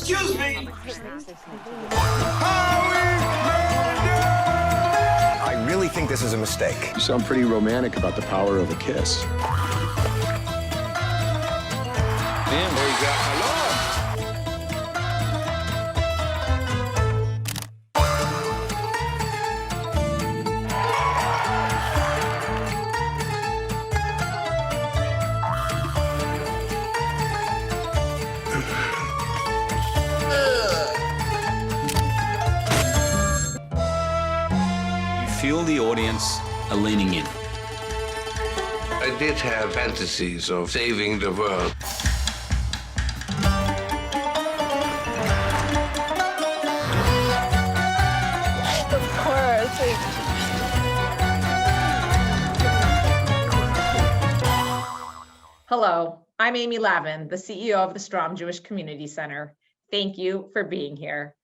Excuse me! I really think this is a mistake. You sound pretty romantic about the power of a kiss. And there you go. Hello! Feel the audience are leaning in. I did have fantasies of saving the world. Of course. Hello, I'm Amy Lavin, the CEO of the Strom Jewish Community Center. Thank you for being here.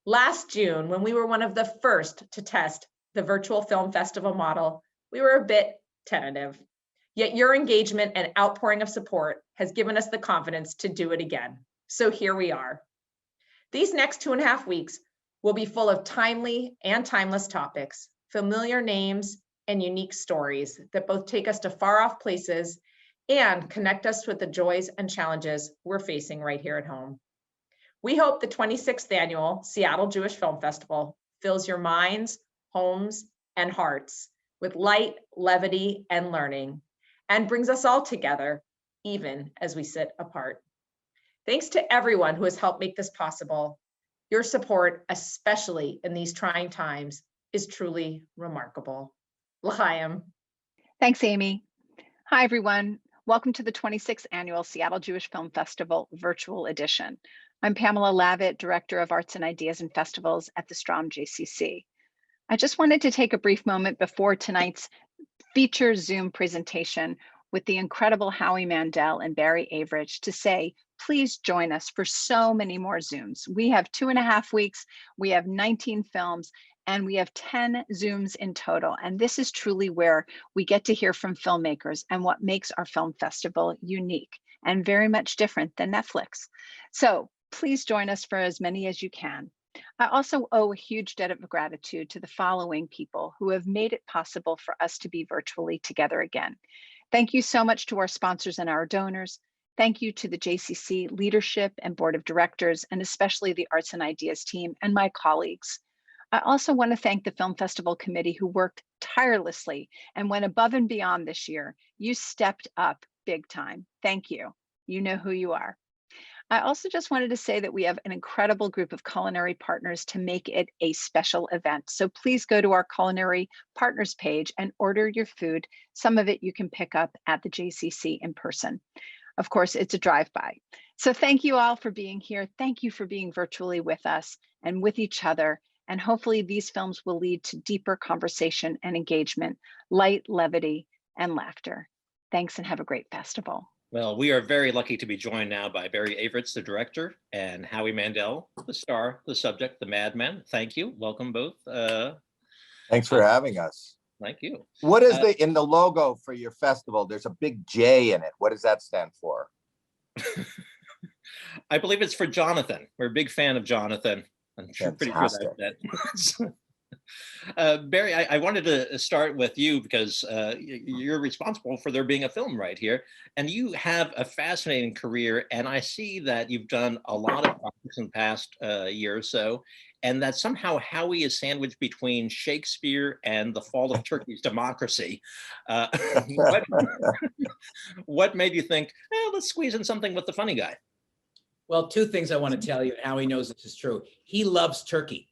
Last June, when we were one of the first to test the virtual film festival model, we were a bit tentative. Yet your engagement and outpouring of support has given us the confidence to do it again. So here we are. These next 2.5 weeks will be full of timely and timeless topics, familiar names, and unique stories that both take us to far off places and connect us with the joys and challenges we're facing right here at home. We hope the 26th annual Seattle Jewish Film Festival fills your minds, homes, and hearts with light, levity, and learning, and brings us all together, even as we sit apart. Thanks to everyone who has helped make this possible. Your support, especially in these trying times, is truly remarkable. L'chaim. Thanks, Amy. Hi, everyone. Welcome to the 26th Annual Seattle Jewish Film Festival Virtual Edition. I'm Pamela Lavitt, Director of Arts and Ideas and Festivals at the Strom JCC. I just wanted to take a brief moment before tonight's feature Zoom presentation with the incredible Howie Mandel and Barry Avrich to say, please join us for so many more Zooms. We have 2.5 weeks, we have 19 films, and we have 10 Zooms in total. And this is truly where we get to hear from filmmakers and what makes our film festival unique and very much different than Netflix. So please join us for as many as you can. I also owe a huge debt of gratitude to the following people who have made it possible for us to be virtually together again. Thank you so much to our sponsors and our donors. Thank you to the JCC leadership and board of directors, and especially the Arts and Ideas team and my colleagues. I also want to thank the Film Festival Committee who worked tirelessly and went above and beyond this year. You stepped up big time. Thank you. You know who you are. I also just wanted to say that we have an incredible group of culinary partners to make it a special event. So please go to our culinary partners page and order your food. Some of it you can pick up at the JCC in person. Of course, it's a drive-by. So thank you all for being here. Thank you for being virtually with us and with each other. And hopefully these films will lead to deeper conversation and engagement, light, levity, and laughter. Thanks and have a great festival. Well, we are very lucky to be joined now by Barry Avrich, the director, and Howie Mandel, the star, the subject, the madman. Thank you. Welcome both. Thanks for having us. Thank you. What is in the logo for your festival? There's a big J in it. What does that stand for? I believe it's for Jonathan. We're a big fan of Jonathan. I'm sure, pretty sure that. Barry, I wanted to start with you because you're responsible for there being a film right here, and you have a fascinating career, and I see that you've done a lot of projects in the past year or so, and that somehow Howie is sandwiched between Shakespeare and the fall of Turkey's democracy. What made you think, let's squeeze in something with the funny guy? Well, two things I want to tell you. Howie knows this is true. He loves turkey.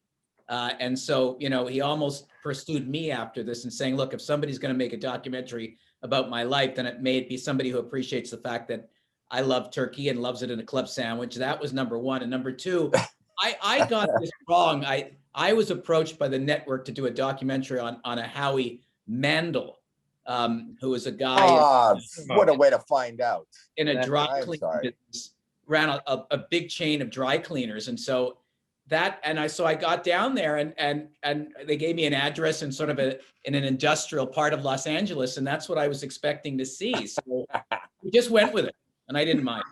And so, you know, he almost pursued me after this and saying, look, if somebody's going to make a documentary about my life, then it may be somebody who appreciates the fact that I love turkey and loves it in a club sandwich. That was number one. And number two, I got this wrong. I was approached by the network to do a documentary on a Howie Mandel, who was a guy. What a way to find out. In a dry cleaning business, ran a big chain of dry cleaners. And so I got down there and they gave me an address in sort of in an industrial part of Los Angeles. And that's what I was expecting to see. So we just went with it and I didn't mind.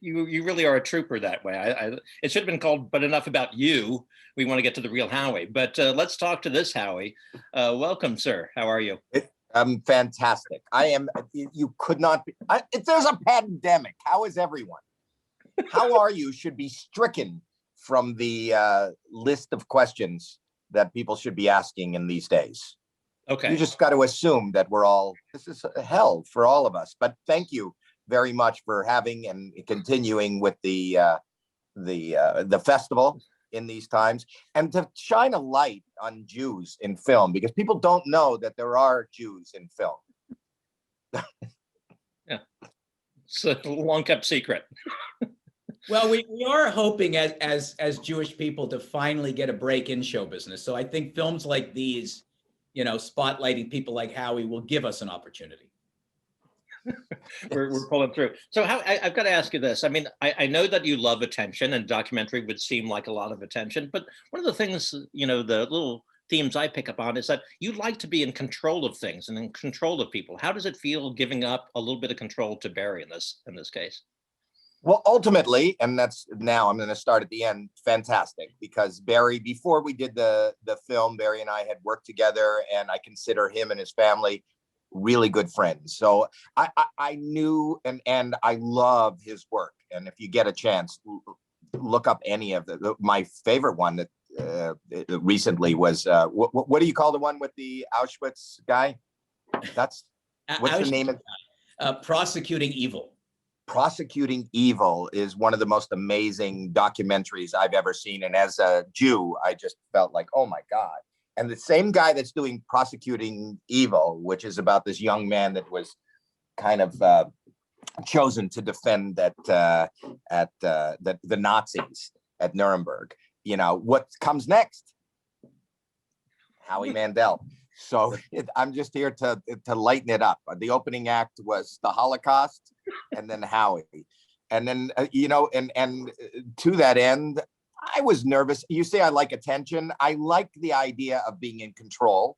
You really are a trooper that way. It should have been called But Enough About You. We want to get to the real Howie, but let's talk to this Howie. Welcome, sir. How are you? I'm fantastic. I am. You could not be. If there's a pandemic, how is everyone? How are you? Should be stricken from the list of questions that people should be asking in these days. Okay. You just got to assume that this is hell for all of us. But thank you very much for having and continuing with the festival in these times, and to shine a light on Jews in film, because people don't know that there are Jews in film. Yeah, it's a long kept secret. Well, we are hoping as Jewish people to finally get a break in show business. So I think films like these, spotlighting people like Howie will give us an opportunity. We're pulling through. So I've got to ask you this. I mean, I know that you love attention, and documentary would seem like a lot of attention, but one of the things, the little themes I pick up on is that you like to be in control of things and in control of people. How does it feel giving up a little bit of control to Barry in this case? Well, ultimately, and that's now I'm going to start at the end, fantastic, because Barry, before we did the film, Barry and I had worked together, and I consider him and his family really good friends. So I knew and I love his work. And if you get a chance, look up any of my favorite one that recently was, what do you call the one with the Auschwitz guy? What's the name of Prosecuting Evil. Prosecuting Evil is one of the most amazing documentaries I've ever seen. And as a Jew, I just felt like, oh my God. And the same guy that's doing Prosecuting Evil, which is about this young man that was kind of chosen to defend the Nazis at Nuremberg. What comes next? Howie Mandel. So I'm just here to lighten it up. The opening act was the Holocaust, and then Howie, and then and to that end, I was nervous. You say I like attention. I like the idea of being in control.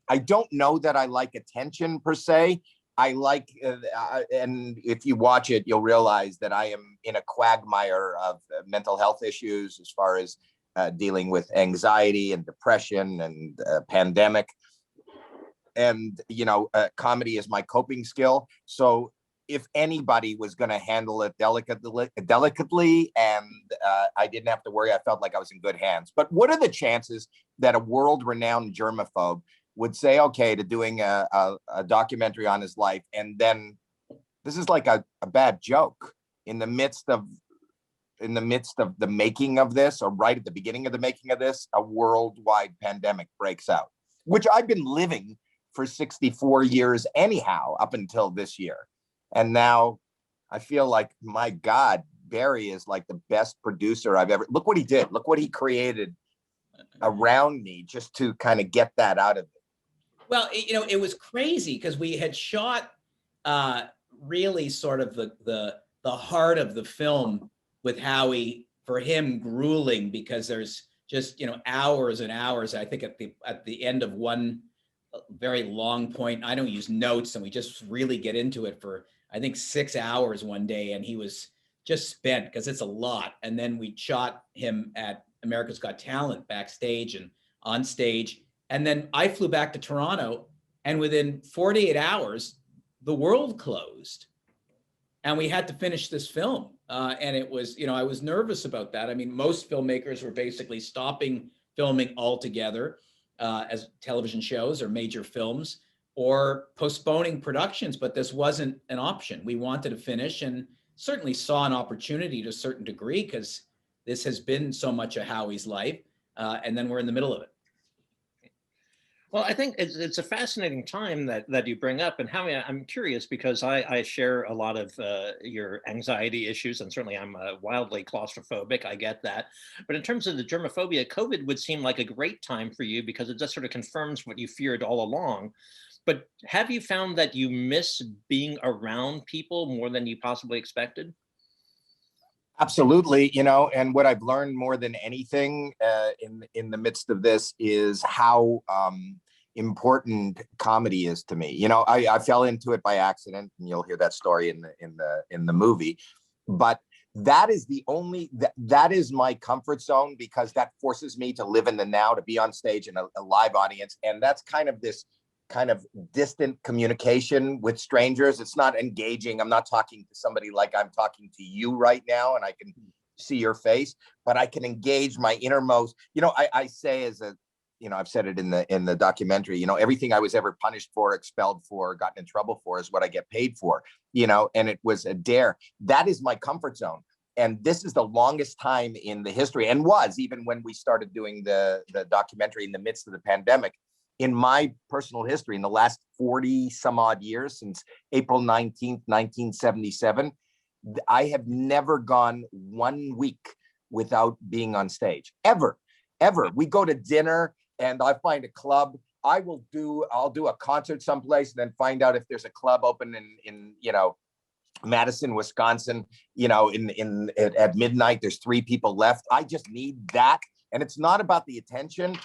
I don't know that I like attention per se. I like, and if you watch it, you'll realize that I am in a quagmire of mental health issues as far as dealing with anxiety and depression and pandemic. And, comedy is my coping skill. So if anybody was going to handle it delicately and I didn't have to worry, I felt like I was in good hands. But what are the chances that a world-renowned germaphobe would say okay to doing a documentary on his life, and then this is like a bad joke in the midst of the making of this, or right at the beginning of the making of this, a worldwide pandemic breaks out, which I've been living for 64 years anyhow, up until this year. And now I feel like, my God, Barry is like the best producer I've ever, look what he did. Look what he created around me just to kind of get that out of it. Well, it was crazy because we had shot really sort of the heart of the film with Howie, for him grueling, because there's just, hours and hours. I think at the end of one very long point, I don't use notes, and we just really get into it for, I think, 6 hours one day, and he was just spent because it's a lot. And then we shot him at America's Got Talent backstage and on stage. And then I flew back to Toronto, and within 48 hours, the world closed and we had to finish this film. And it was, I was nervous about that. I mean, most filmmakers were basically stopping filming altogether as television shows or major films, or postponing productions, but this wasn't an option. We wanted to finish, and certainly saw an opportunity to a certain degree because this has been so much of Howie's life, and then we're in the middle of it. Well, I think it's a fascinating time that you bring up. And Howie, I'm curious because I share a lot of your anxiety issues, and certainly I'm wildly claustrophobic. I get that. But in terms of the germophobia, COVID would seem like a great time for you because it just sort of confirms what you feared all along. But have you found that you miss being around people more than you possibly expected? Absolutely, and what I've learned more than anything in the midst of this is how important comedy is to me. I fell into it by accident, and you'll hear that story in the movie. But that is the only, that is my comfort zone, because that forces me to live in the now, to be on stage in a live audience. And that's kind of this kind of distant communication with strangers. It's not engaging. I'm not talking to somebody like I'm talking to you right now, and I can see your face, but I can engage my innermost. I say, as a, I've said it in the documentary, everything I was ever punished for, expelled for, gotten in trouble for is what I get paid for, and it was a dare. That is my comfort zone. And this is the longest time in the history, and was even when we started doing the documentary in the midst of the pandemic, in my personal history, in the last 40 some odd years, since April 19th, 1977, I have never gone 1 week without being on stage, ever. We go to dinner and I find a club. I'll do a concert someplace and then find out if there's a club open in Madison, Wisconsin, at midnight, there's 3 people left. I just need that. And it's not about the attention.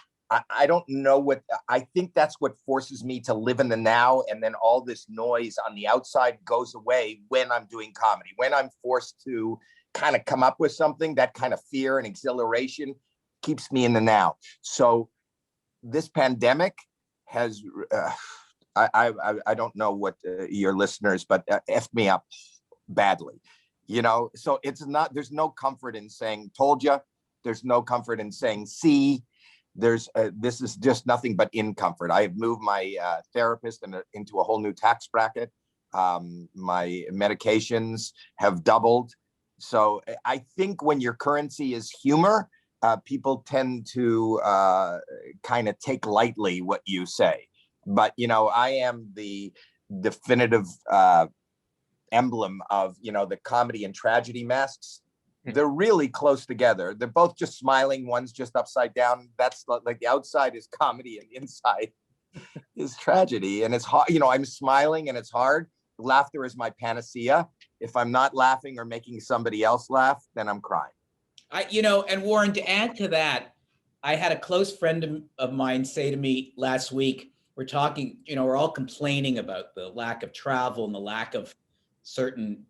I don't know what, I think that's what forces me to live in the now. And then all this noise on the outside goes away when I'm doing comedy, when I'm forced to kind of come up with something. That kind of fear and exhilaration keeps me in the now. So this pandemic has, I don't know what your listeners, but effed me up badly, so it's not, there's no comfort in saying, told you. There's no comfort in saying, see. This is just nothing but incomfort. I have moved my therapist into a whole new tax bracket. My medications have doubled. So I think when your currency is humor, people tend to kind of take lightly what you say. But, I am the definitive emblem of, the comedy and tragedy masks. They're really close together. They're both just smiling. One's just upside down. That's like the outside is comedy and inside is tragedy. And it's hard, I'm smiling and it's hard. Laughter is my panacea. If I'm not laughing or making somebody else laugh, then I'm crying. And Warren, to add to that, I had a close friend of mine say to me last week, we're talking, we're all complaining about the lack of travel and the lack of certain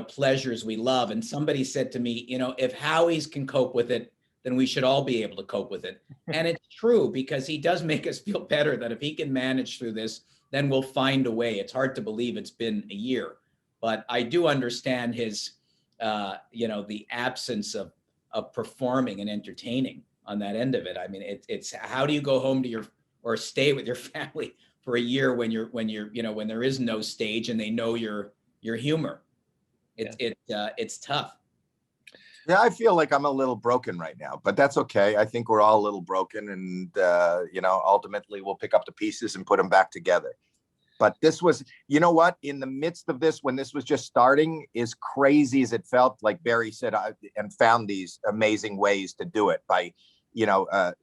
pleasures we love. And somebody said to me, if Howie's can cope with it, then we should all be able to cope with it. And it's true, because he does make us feel better that if he can manage through this, then we'll find a way. It's hard to believe it's been a year, but I do understand his, the absence of performing and entertaining on that end of it. I mean, it's how do you go home to or stay with your family for a year when when there is no stage and they know your humor. It's tough. Yeah, I feel like I'm a little broken right now, but that's okay. I think we're all a little broken, and ultimately we'll pick up the pieces and put them back together. But this was, in the midst of this, when this was just starting, as crazy as it felt, like Barry said, and found these amazing ways to do it by,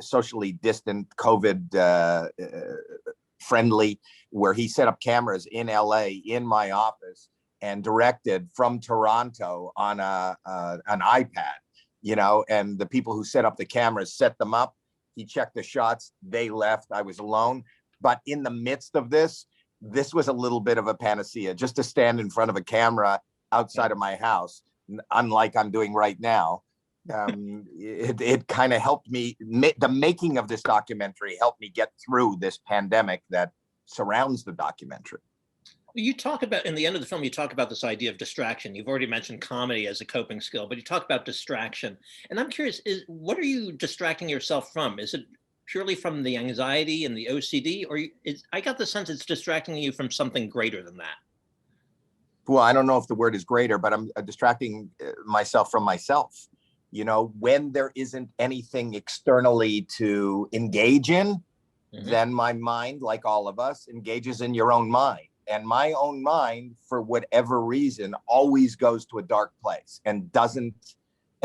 socially distant, COVID friendly, where he set up cameras in LA in my office and directed from Toronto on an iPad, and the people who set up the cameras set them up. He checked the shots, they left, I was alone. But in the midst of this was a little bit of a panacea, just to stand in front of a camera outside of my house, unlike I'm doing right now. It kind of helped me, the making of this documentary helped me get through this pandemic that surrounds the documentary. You talk about, in the end of the film, you talk about this idea of distraction. You've already mentioned comedy as a coping skill, but you talk about distraction. And I'm curious, what are you distracting yourself from? Is it purely from the anxiety and the OCD, or I got the sense it's distracting you from something greater than that? Well, I don't know if the word is greater, but I'm distracting myself from myself. When there isn't anything externally to engage in, then my mind, like all of us, engages in your own mind. And my own mind, for whatever reason, always goes to a dark place and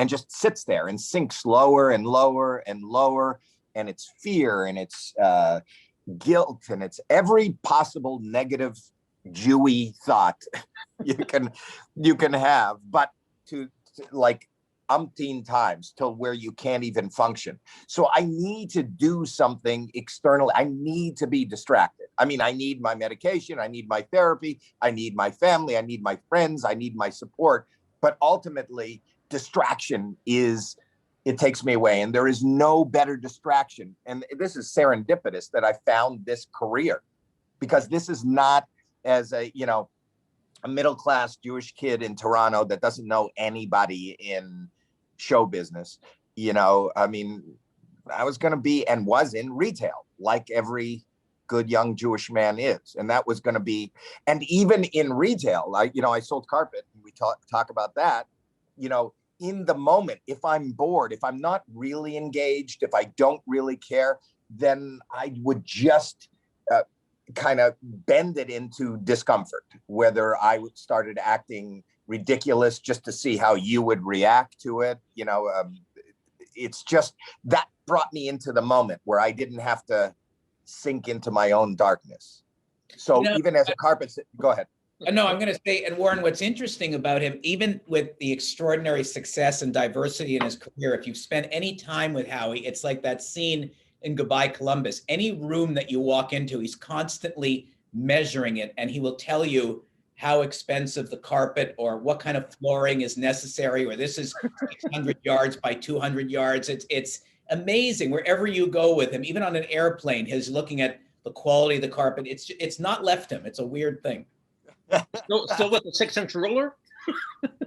just sits there and sinks lower and lower and lower. And it's fear and it's guilt and it's every possible negative Jewy thought you can have, but to like umpteen times till where you can't even function. So I need to do something externally. I need to be distracted. I mean, I need my medication. I need my therapy. I need my family. I need my friends. I need my support. But ultimately, distraction it takes me away. And there is no better distraction. And this is serendipitous that I found this career, because this is not as a middle-class Jewish kid in Toronto that doesn't know anybody in show business. I mean, I was going to be and was in retail like every good young Jewish man is. And that was going to be, and even in retail, I sold carpet, and we talk about that, in the moment, if I'm bored, if I'm not really engaged, if I don't really care, then I would just kind of bend it into discomfort, whether I started acting ridiculous just to see how you would react to it. It's just that brought me into the moment where I didn't have to sink into my own darkness. So even as a carpet, go ahead. No, I'm going to say, and Warren, what's interesting about him, even with the extraordinary success and diversity in his career, if you've spent any time with Howie, it's like that scene in Goodbye Columbus. Any room that you walk into, he's constantly measuring it, and he will tell you how expensive the carpet or what kind of flooring is necessary, or this is 600 yards by 200 yards. It's amazing wherever you go with him, even on an airplane, he's looking at the quality of the carpet. It's not left him. It's a weird thing. Still with the 6-inch ruler?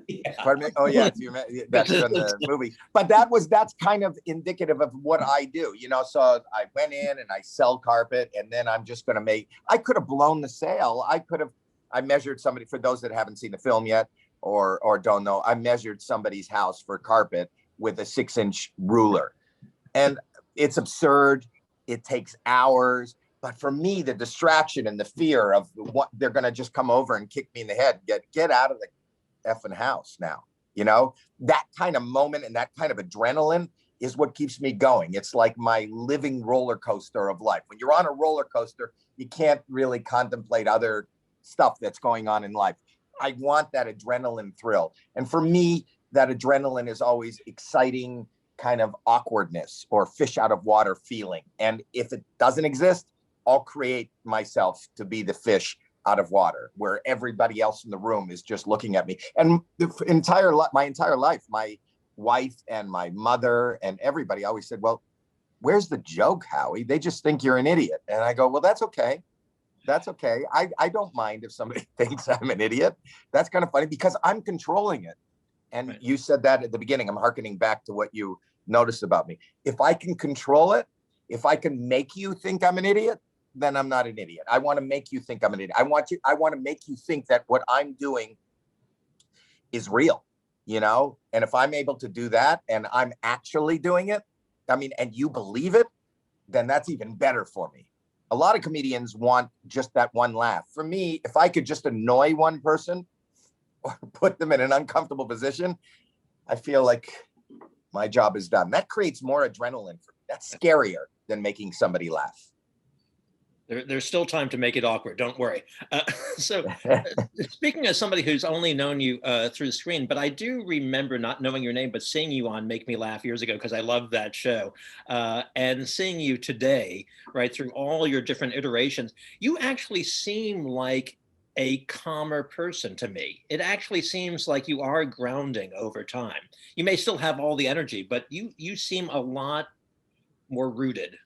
Yeah. Pardon me? Oh yeah, that's from the movie. But that's kind of indicative of what I do, So I went in and I sell carpet, and then I'm just going to I could have blown the sale. I measured somebody, for those that haven't seen the film yet or don't know, I measured somebody's house for carpet with a 6-inch ruler, and it's absurd. It takes hours. But for me, the distraction and the fear of what they're going to just come over and kick me in the head, get out of the effing house now, that kind of moment and that kind of adrenaline is what keeps me going. It's like my living roller coaster of life. When you're on a roller coaster, you can't really contemplate other stuff that's going on in life. I want that adrenaline thrill. And for me, that adrenaline is always exciting kind of awkwardness or fish out of water feeling. And if it doesn't exist, I'll create myself to be the fish out of water, where everybody else in the room is just looking at me. And my entire life, my wife and my mother and everybody always said, well, where's the joke, Howie? They just think you're an idiot. And I go, well, that's okay. That's okay. I don't mind if somebody thinks I'm an idiot. That's kind of funny because I'm controlling it. And right. You said that at the beginning. I'm hearkening back to what you noticed about me. If I can control it, if I can make you think I'm an idiot, then I'm not an idiot. I want to make you think I'm an idiot. I want to make you think that what I'm doing is real, And if I'm able to do that and I'm actually doing it, and you believe it, then that's even better for me. A lot of comedians want just that one laugh. For me, if I could just annoy one person or put them in an uncomfortable position, I feel like my job is done. That creates more adrenaline for me. That's scarier than making somebody laugh. There's still time to make it awkward. Don't worry. Speaking as somebody who's only known you through the screen, but I do remember not knowing your name, but seeing you on Make Me Laugh years ago, because I loved that show. And seeing you today, right, through all your different iterations, you actually seem like a calmer person to me. It actually seems like you are grounding over time. You may still have all the energy, but you seem a lot more rooted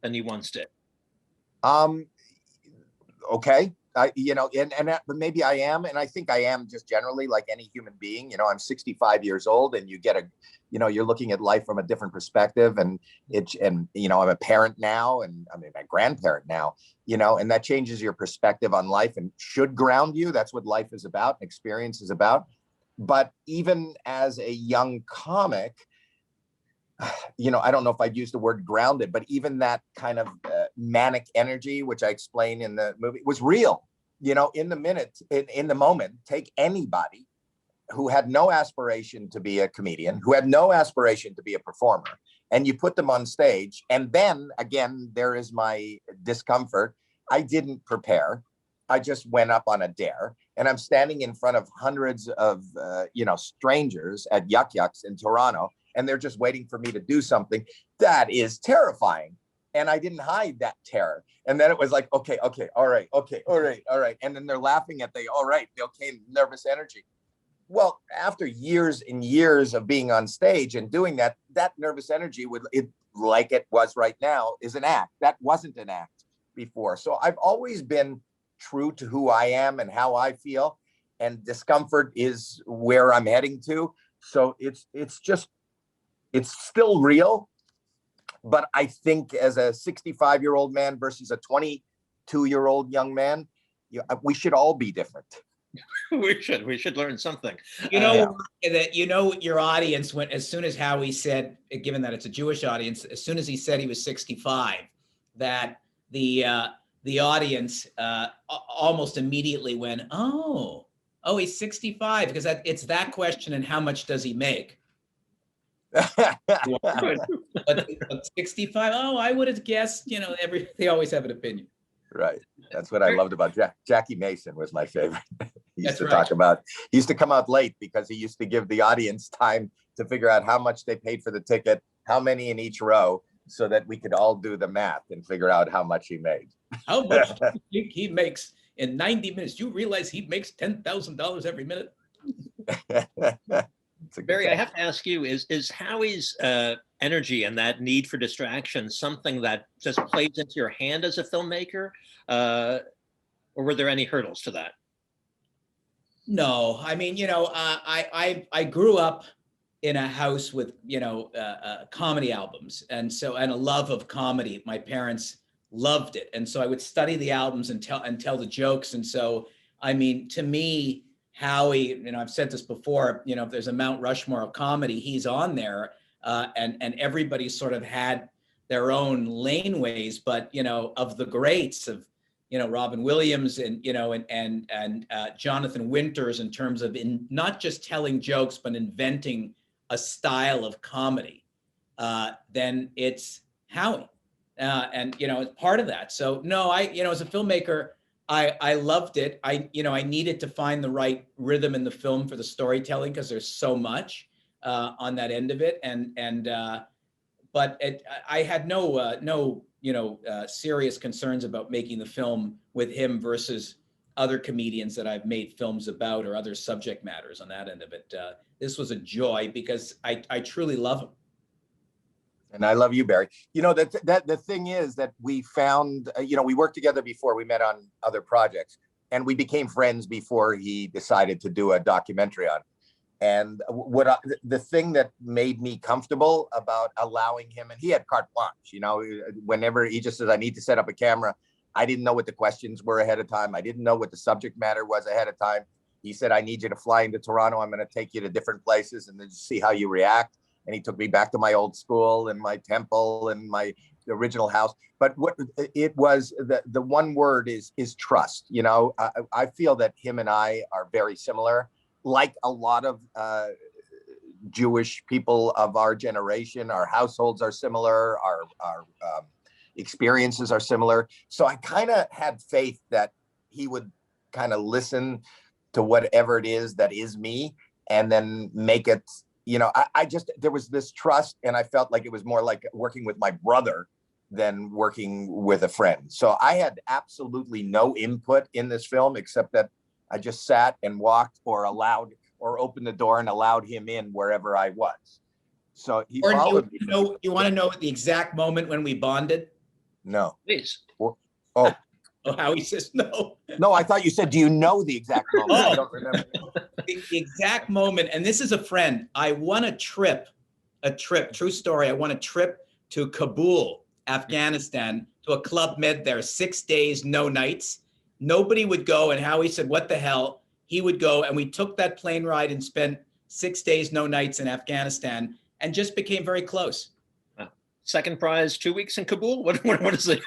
than you once did. Okay. But maybe I am. And I think I am just generally like any human being. I'm 65 years old, and you get you're looking at life from a different perspective, and I'm a parent now, and I'm a grandparent now, and that changes your perspective on life and should ground you. That's what life is about, experience is about. But even as a young comic, I don't know if I'd use the word grounded, but even that kind of manic energy, which I explain in the movie, was real. In the moment, take anybody who had no aspiration to be a comedian, who had no aspiration to be a performer, and you put them on stage. And then again, there is my discomfort. I didn't prepare. I just went up on a dare, and I'm standing in front of hundreds of, strangers at Yuck Yucks in Toronto, and they're just waiting for me to do something. That is terrifying. And I didn't hide that terror. And then it was like, okay, all right. And then they're laughing at the, all right, the okay, nervous energy. Well, after years and years of being on stage and doing that, that nervous energy like it was right now, is an act. That wasn't an act before. So I've always been true to who I am and how I feel, and discomfort is where I'm heading to. So it's still real, but I think as a 65-year-old man versus a 22-year-old young man, we should all be different. We should learn something. That your audience went as soon as Howie said, given that it's a Jewish audience, as soon as he said he was 65, that the audience almost immediately went, oh, he's 65, because it's that question, and how much does he make? but 65, I would have guessed, they always have an opinion. Right. That's what I loved about Jackie Mason was my favorite. He used to come out late because he used to give the audience time to figure out how much they paid for the ticket, how many in each row, so that we could all do the math and figure out how much he made. How much do you think he makes in 90 minutes? You realize he makes $10,000 every minute? Barry, I have to ask you, is Howie's energy and that need for distraction something that just plays into your hand as a filmmaker? Or were there any hurdles to that? No, I mean, I grew up in a house with, comedy albums. And a love of comedy. My parents loved it. And so I would study the albums and tell the jokes. And so, I mean, to me, Howie, I've said this before, if there's a Mount Rushmore of comedy, he's on there, and everybody sort of had their own laneways, but, of the greats of, Robin Williams and Jonathan Winters, in terms of not just telling jokes, but inventing a style of comedy, then it's Howie. And, it's part of that. So no, as a filmmaker, I loved it. I needed to find the right rhythm in the film for the storytelling, because there's so much on that end of it. But I had no serious concerns about making the film with him versus other comedians that I've made films about, or other subject matters on that end of it. This was a joy because I truly love him. And I love you, Barry. The thing is that we found, we worked together before, we met on other projects, and we became friends before he decided to do a documentary on. And the thing that made me comfortable about allowing him, and he had carte blanche, whenever he just says, I need to set up a camera. I didn't know what the questions were ahead of time. I didn't know what the subject matter was ahead of time. He said, I need you to fly into Toronto. I'm going to take you to different places and then see how you react. And he took me back to my old school and my temple and my original house. But what it was, the one word is trust. I feel that him and I are very similar, like a lot of Jewish people of our generation. Our households are similar. Our experiences are similar. So I kind of had faith that he would kind of listen to whatever it is that is me, and then make it, there was this trust, and I felt like it was more like working with my brother than working with a friend. So I had absolutely no input in this film, except that I just sat and walked, or opened the door and allowed him in wherever I was. So he followed me. You want to know the exact moment when we bonded? No. Please. Oh, Howie says no. No, I thought you said, do you know the exact moment? I don't remember. The exact moment, and this is a friend. I won a trip, true story. I won a trip to Kabul, Afghanistan, to a Club Med there, 6 days, no nights. Nobody would go, and Howie said, what the hell? He would go, and we took that plane ride and spent 6 days, no nights in Afghanistan, and just became very close. Second prize, 2 weeks in Kabul. What is it?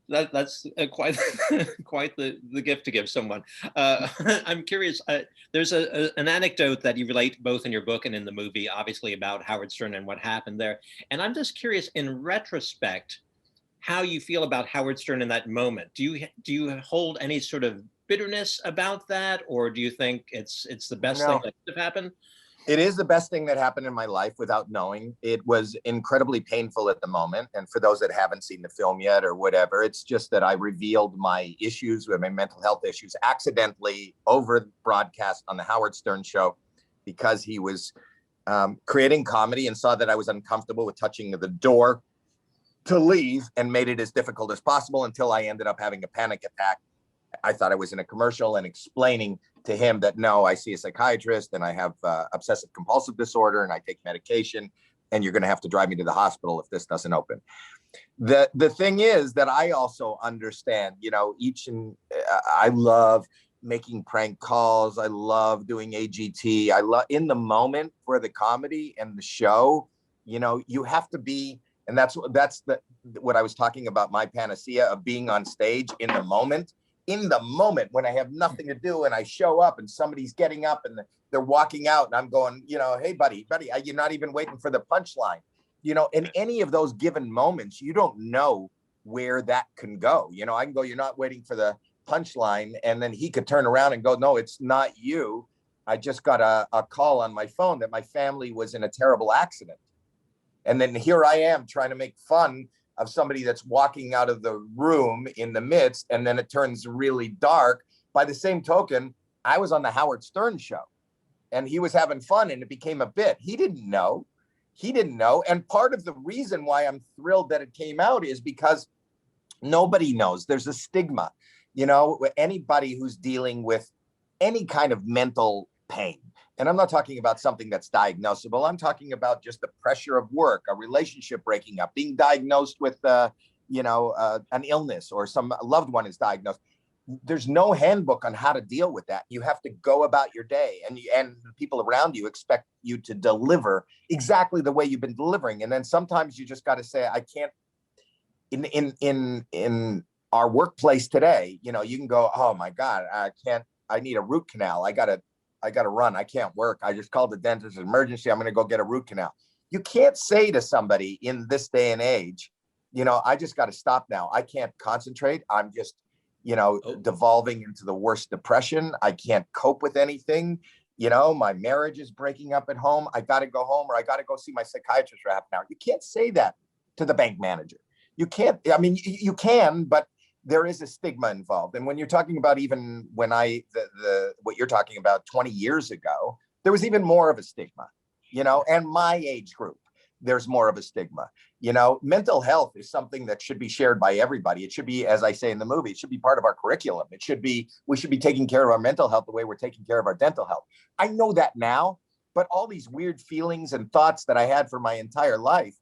That's quite the gift to give someone. I'm curious. There's an anecdote that you relate both in your book and in the movie, obviously, about Howard Stern and what happened there. And I'm just curious, in retrospect, how you feel about Howard Stern in that moment. Do you hold any sort of bitterness about that, or do you think it's the best thing that could have happened? It is the best thing that happened in my life without knowing. It was incredibly painful at the moment. And for those that haven't seen the film yet or whatever, it's just that I revealed my issues with my mental health issues accidentally over broadcast on the Howard Stern show because he was creating comedy and saw that I was uncomfortable with touching the door to leave and made it as difficult as possible until I ended up having a panic attack. I thought I was in a commercial and explaining to him that, no, I see a psychiatrist and I have obsessive compulsive disorder and I take medication and you're going to have to drive me to the hospital if this doesn't open. The thing is that I also understand, you know, I love making prank calls. I love doing AGT. I love in the moment for the comedy and the show, you know, you have to be, and that's what I was talking about, my panacea of being on stage in the moment. In the moment when I have nothing to do and I show up and somebody's getting up and they're walking out and I'm going, you know, hey, buddy, you're not even waiting for the punchline. You know, in any of those given moments, you don't know where that can go. You know, I can go, you're not waiting for the punchline. And then he could turn around and go, no, it's not you. I just got a call on my phone that my family was in a terrible accident. And then here I am trying to make fun of somebody that's walking out of the room in the midst, and then it turns really dark. By the same token, I was on the Howard Stern show and he was having fun and it became a bit. He didn't know. And part of the reason why I'm thrilled that it came out is because nobody knows. There's a stigma, you know, anybody who's dealing with any kind of mental pain. And I'm not talking about something that's diagnosable. I'm talking about just the pressure of work, a relationship breaking up, being diagnosed with, an illness or some loved one is diagnosed. There's no handbook on how to deal with that. You have to go about your day, and the people around you expect you to deliver exactly the way you've been delivering. And then sometimes you just got to say, I can't. In our workplace today, you know, you can go, oh my God, I can't. I need a root canal. I gotta run. I can't work. I just called the dentist, emergency. I'm going to go get a root canal. You can't say to somebody in this day and age, you know, I just got to stop now. I can't concentrate. I'm just, you know, devolving into the worst depression. I can't cope with anything. You know, my marriage is breaking up at home. I got to go home, or I got to go see my psychiatrist for half an hour. You can't say that to the bank manager. You can't. I mean, you can, but there is a stigma involved. And when you're talking about even when what you're talking about 20 years ago, there was even more of a stigma, you know, and my age group, there's more of a stigma. You know, mental health is something that should be shared by everybody. It should be, as I say in the movie, it should be part of our curriculum. We should be taking care of our mental health the way we're taking care of our dental health. I know that now, but all these weird feelings and thoughts that I had for my entire life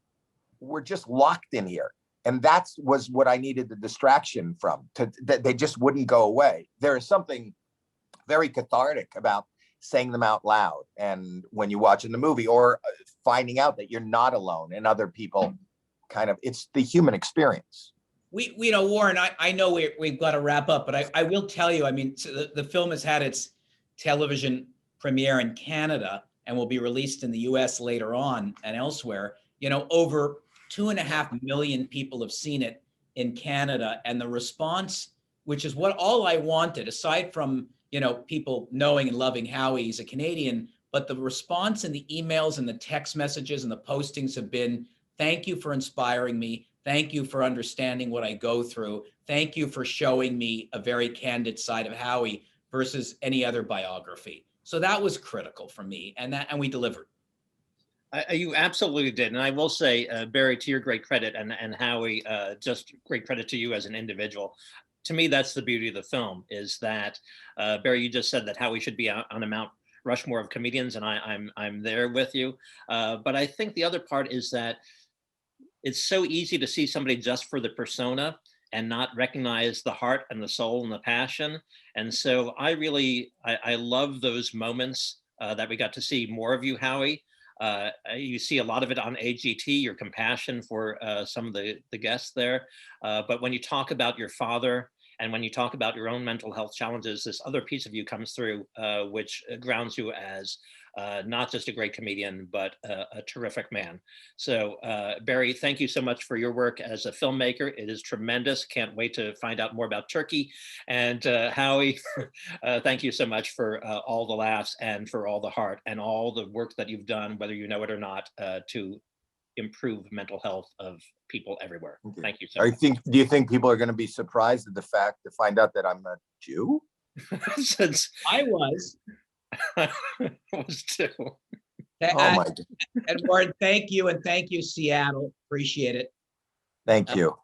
were just locked in here. And that was what I needed the distraction from, that they just wouldn't go away. There is something very cathartic about saying them out loud. And when you watch in the movie, or finding out that you're not alone and other people it's the human experience. We know, Warren, I know we've got to wrap up, but I will tell you, I mean, so the film has had its television premiere in Canada and will be released in the US later on and elsewhere. You know, over 2.5 million people have seen it in Canada, and the response, which is what all I wanted, aside from, you know, people knowing and loving Howie, he's a Canadian, but the response and the emails and the text messages and the postings have been, thank you for inspiring me. Thank you for understanding what I go through. Thank you for showing me a very candid side of Howie versus any other biography. So that was critical for me, and we delivered. You absolutely did. And I will say, Barry, to your great credit, and Howie, just great credit to you as an individual. To me, that's the beauty of the film, is that, Barry, you just said that Howie should be on a Mount Rushmore of comedians, and I'm there with you. But I think the other part is that it's so easy to see somebody just for the persona and not recognize the heart and the soul and the passion. And so I love those moments that we got to see more of you, Howie. You see a lot of it on AGT, your compassion for some of the guests there. But when you talk about your father, and when you talk about your own mental health challenges, this other piece of you comes through, which grounds you as not just a great comedian, but a terrific man. So Barry, thank you so much for your work as a filmmaker. It is tremendous. Can't wait to find out more about Turkey. And Howie, thank you so much for all the laughs and for all the heart and all the work that you've done, whether you know it or not, to improve mental health of people everywhere. Thank you so much. Do you think people are going to be surprised at the fact to find out that I'm a Jew? Since I was. I was too. Oh my God. And Warren, thank you, and thank you, Seattle. Appreciate it. Thank you.